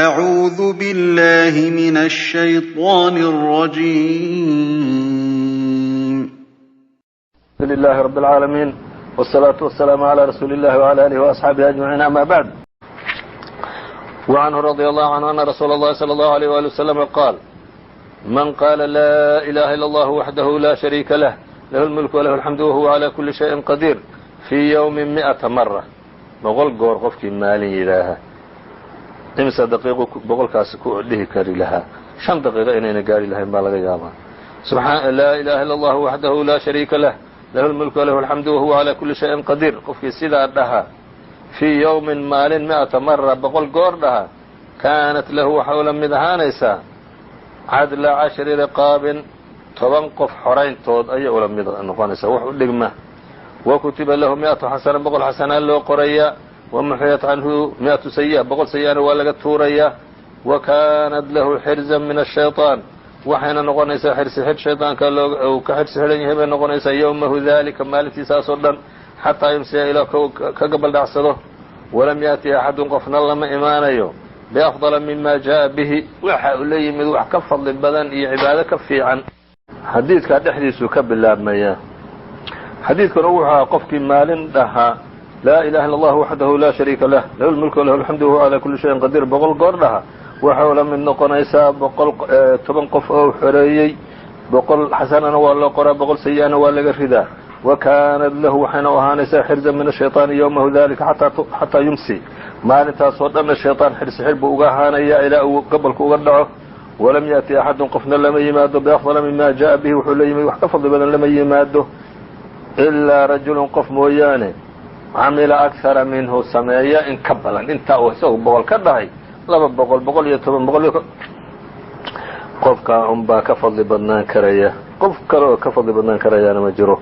أعوذ بالله من الشيطان الرجيم. الحمد لله رب العالمين والصلاة والسلام على رسول الله وعلى آله وأصحابه أجمعين، أما بعد. وعنه رضي الله عنه أن رسول الله صلى الله عليه وآله وسلم قال: من قال لا إله إلا الله وحده لا شريك له له الملك وله الحمد وهو على كل شيء قدير في يوم 100 مرة. boqol goor qofkii maalin yidhaaha imsa daqiiqo boqolkaas ku dhihi kari lahaa 5 daqiiqo inayna gaari lahayn baa laga yaabaa. subxaan laa ilaaha illa allah wahdahu laa shariika lah lahu lmulku walahu alxamdu wahuwa calaa kulli shayin qadiir. qofkii sidaa dhaha fii yowmin maalin 100 mara boqol goor dhaha kaanat lahu waxay ula mid ahaanaysaa cadla 10 riqaabin 10 qof xorayntood ayay ula mid noqonaysaa wax u dhigma. وkutiba lahu 100 xasana boqol xasanaa loo qoraya وamuxiyat canhu 100 sayi'a boqol sayi'ana waa laga tuuraya. وakaanat lahu xirzan min الshayطaan waxayna noqonaysaa xirsi xidh shayطaanka uu ka xirsi xidhan yahay bay noqonaysaa yowmahu dalika maalintiisaasoo dhan xataa yumsiya ilaa ka gabaldhacsado. walam yaأti axadun qofna lama imaanayo biafضala mima jaءa bihi waxa uu la yimid wax ka fadli badan iyo cibaado ka fiican. xadiidkaa dhexdiisuu ka bilaabmaya. xadiidkuna wuxuu ahaa qofkii maalin dhahaa laa ilaha illa allah waxdahu laa shariika lah lahu lmulku walahu alxamdu wahuwa calaa kulli shayin qadiir boqol goor dhaha waxay la mid noqonaysaa 10 qof oo xoreeyey. boqol xasanana waa loo qoraa boqol sayi'ana waa laga ridaa. wakaanat lahu waxayna u ahaanaysaa xirzan min ashayطaani yowmahu dalika xataa yumsi maalintaasoo dhanna shayطaan xirsi xir buu uga ahaanaya ilaa uu gobolka uga dhaco. walam yaأti axadun qofna lama yimaado biafضala mima jaءa bihi wuxuu la yimid wax ka fadli badan lama yimaado ilaa rajulun qof mooyaane camila akara minhu sameeya in ka badan intaa uu isagu boqol ka dhahay 200 110 qofkaa unbaa ka fadli badnaan karaya. qof kale oo ka fadli badnaan karayaana ma jiro.